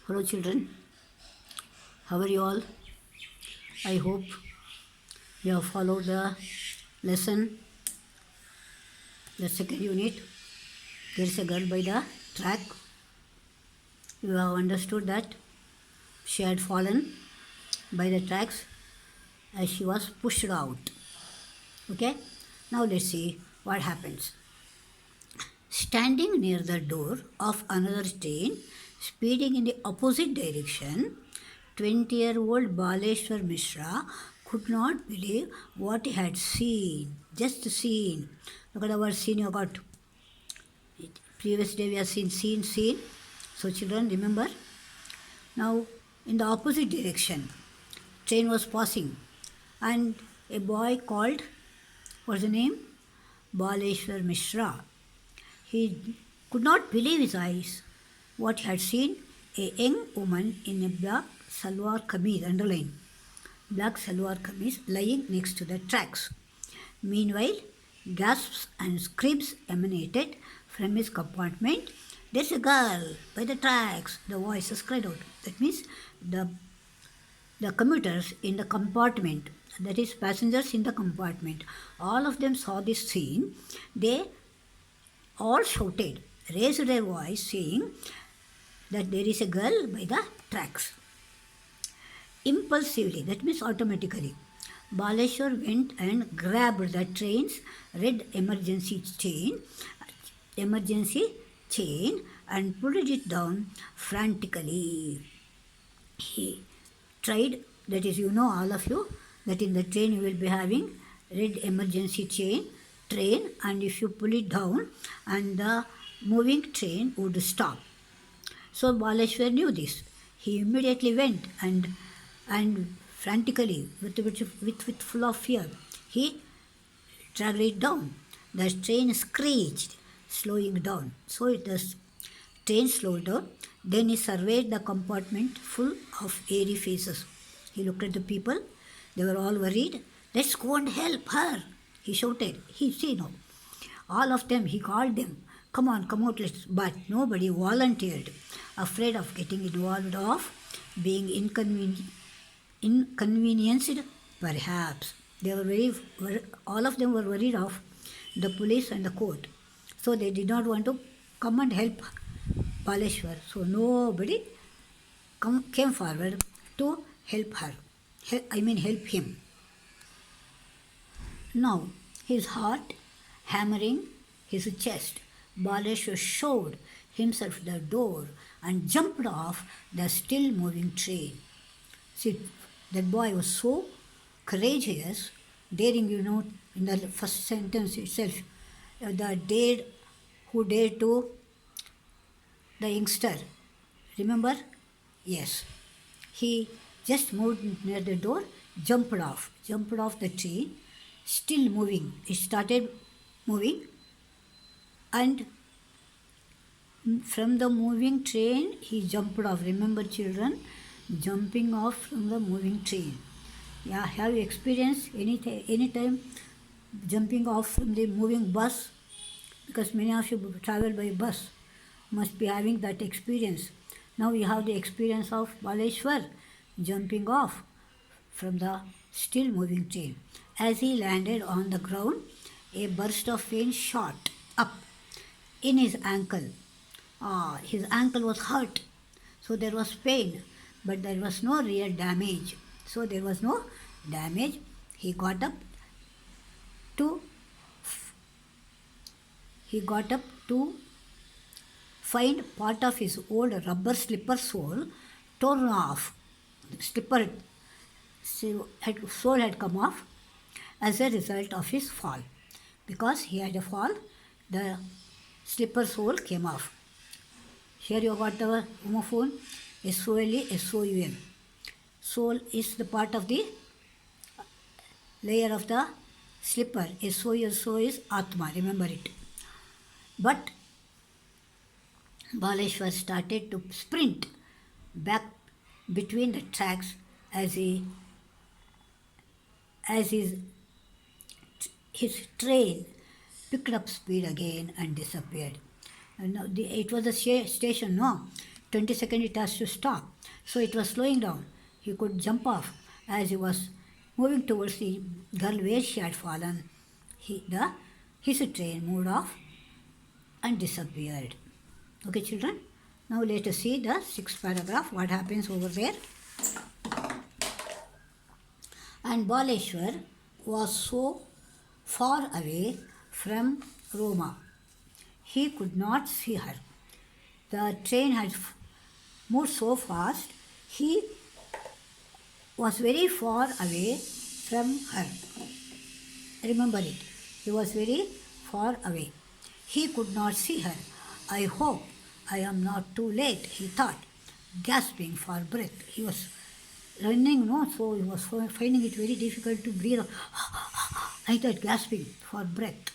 Hello, children. How are you all? I hope you have followed the lesson, the second unit. There is a girl by the track. You have understood that she had fallen by the tracks as she was pushed out. Okay? Now let's see what happens. Standing near the door of another train, speeding in the opposite direction, 20-year-old Baleshwar Mishra could not believe what he had seen. Just seen. Look at the word seen you got. Previous day we have seen. So children, remember. Now, in the opposite direction, train was passing and a boy called, what's the name? Baleshwar Mishra. He could not believe his eyes. What he had seen, a young woman in a black salwar kameez, underline, black salwar kameez lying next to the tracks. Meanwhile, gasps and screams emanated from his compartment. There's a girl by the tracks, the voices cried out. That means the commuters in the compartment, that is passengers in the compartment, all of them saw this scene. They all shouted, raised their voice, saying that there is a girl by the tracks. Impulsively, that means automatically, Baleshwar went and grabbed the train's red emergency chain and pulled it down frantically. He tried, that is, all of you, that in the train you will be having red emergency train, and if you pull it down and the moving train would stop. So Baleshwar knew this. He immediately went and frantically, with full of fear, he dragged it down. The train screeched, slowing down. So the train slowed down. Then he surveyed the compartment full of airy faces. He looked at the people. They were all worried. Let's go and help her, he shouted. No. All of them, he called them. Come on, come out, let's. But nobody volunteered, afraid of getting involved, of being inconvenienced, perhaps. They were all of them were worried of the police and the court. So they did not want to come and help Baleshwar. So nobody came forward to help her. Help him. Now, his heart hammering his chest, Baleshwar showed himself the door and jumped off the still moving train. See, that boy was so courageous, daring, in the first sentence itself, who dared to the youngster. Remember? Yes. He just moved near the door, jumped off the train, still moving. It started moving, and from the moving train, he jumped off. Remember, children, jumping off from the moving train. Yeah, have you experienced any time jumping off from the moving bus? Because many of you travel by bus, must be having that experience. Now you have the experience of Baleshwar jumping off from the still moving train. As he landed on the ground, a burst of pain shot up in his ankle. His ankle was hurt, so there was pain, but there was no real damage. He got up to find part of his old rubber slipper sole torn off. Sole had come off as a result of his fall. Because he had a fall, the slipper sole came off. Here you got the homophone, S-O-L-E, S-O-U-L. Sole is the part of the layer of the slipper. S-O is Atma, remember it. But Baleshwar started to sprint back between the tracks as his train picked up speed again and disappeared. And now it was a station, no? 20 seconds it has to stop. So it was slowing down. He could jump off as he was moving towards the girl where she had fallen. His train moved off and disappeared. Okay, children? Now let us see the sixth paragraph, what happens over there. And Baleshwar was so far away from Roma, he could not see her. The train had moved so fast, he was very far away from her. Remember it. He was very far away. He could not see her. I hope I am not too late, he thought, gasping for breath. He was running, no, so he was finding it very difficult to breathe like that, gasping for breath.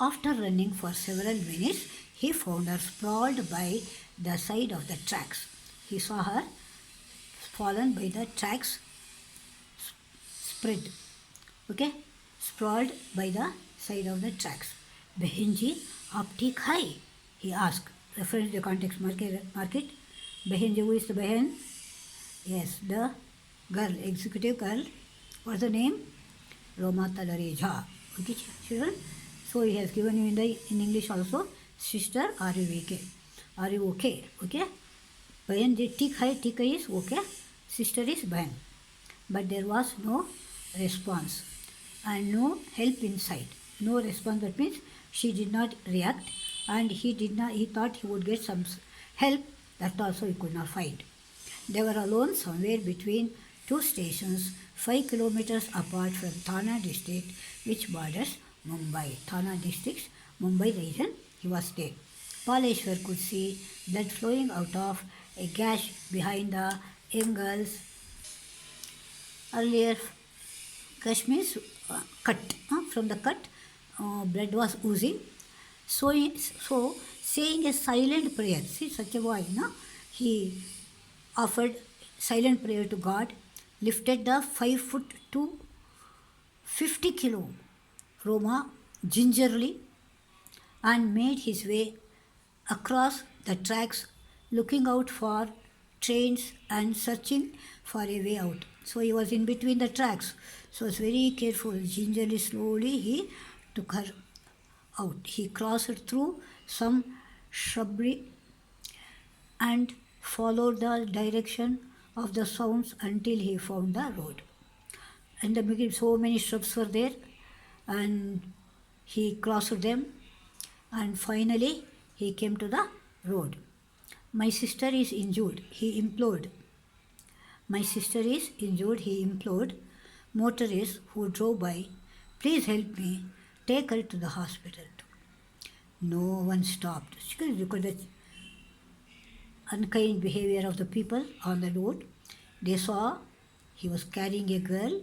After running for several minutes, he found her sprawled by the side of the tracks. He saw her fallen by the tracks, spread, okay, sprawled by the side of the tracks. Behin ji, aap theek hai? He asked. Reference to the context, mark it. Behin ji, who is the behin? Yes, the girl, executive girl. What's the name? Roma Talareja. Okay, children? So he has given you in English also. Sister, are you okay? Are you okay? Okay? Bahan ji, ठीक है is okay. Sister is bahan. But there was no response and no help in sight. No response, that means she did not react, and he thought he would get some help, that also he could not find. They were alone somewhere between two stations 5 kilometers apart from Thana district, which borders Mumbai. Thana district, Mumbai region, he was there. Baleshwar could see blood flowing out of a gash behind the young girl's earlier. Gash means cut. From the cut, blood was oozing. So saying a silent prayer, see, such a boy, no? He offered silent prayer to God, lifted the 5 foot to 50 kilo Roma gingerly, and made his way across the tracks, looking out for trains and searching for a way out. So he was in between the tracks. So he was very careful. Gingerly, slowly, he took her out. He crossed through some shrubbery and followed the direction of the sounds until he found the road. In the beginning, so many shrubs were there, and he crossed them, and finally he came to the road. My sister is injured, he implored. My sister is injured, he implored. Motorists who drove by, please help me, take her to the hospital. No one stopped. Because the unkind behavior of the people on the road. They saw he was carrying a girl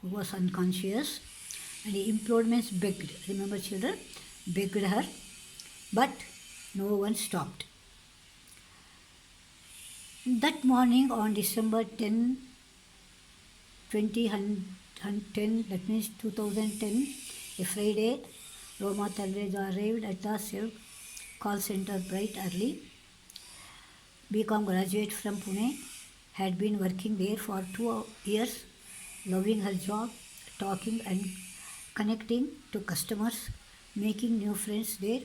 who was unconscious, and he implored, means begged. Remember, children? Begged her, but no one stopped. That morning on December 10, 2010, that means 2010, a Friday, Roma Talreja arrived at the Silk call center bright early. BCom graduate from Pune, had been working there for 2 years, loving her job, talking and connecting to customers, making new friends there.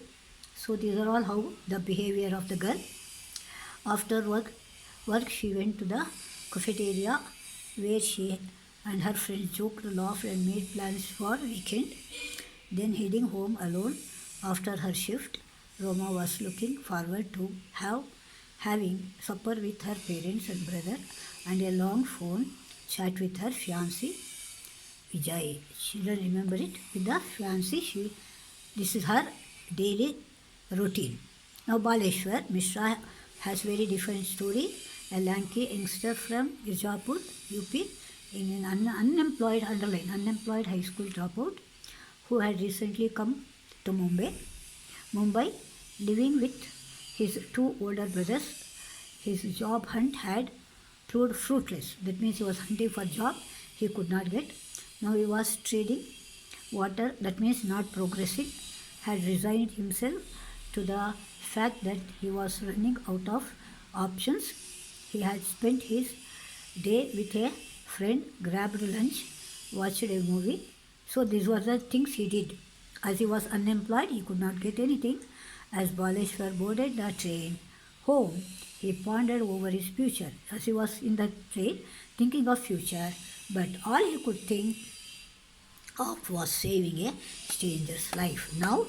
So these are all how the behavior of the girl. After work she went to the cafeteria where she and her friends joked, laughed and made plans for weekend. Then heading home alone after her shift, Roma was looking forward to having supper with her parents and brother and a long phone chat with her fiancé Vijay. Children remember it, with the fiancé. This is her daily routine. Now Baleshwar Mishra has very different story. A lanky youngster from Gijapur, UP, in an unemployed high school dropout, who had recently come to Mumbai, living with his 2 older brothers. His job hunt had proved fruitless. That means he was hunting for job, he could not get. Now he was trading water, that means not progressing, had resigned himself to the fact that he was running out of options. He had spent his day with a friend, grabbed lunch, watched a movie. So these were the things he did. As he was unemployed, he could not get anything. As Baleshwar boarded the train home, he pondered over his future. As he was in the train, thinking of future, but all he could think of was saving a stranger's life. Now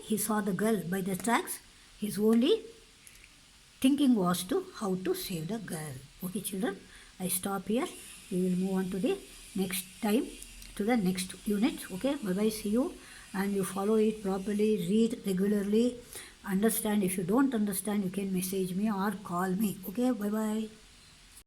he saw the girl by the tracks. His only thinking was to how to save the girl. Okay, children, I stop here. We will move on to the next time to the next unit. Okay, bye bye. See you, and you follow it properly. Read regularly. Understand. If you don't understand, you can message me or call me. Okay, bye bye.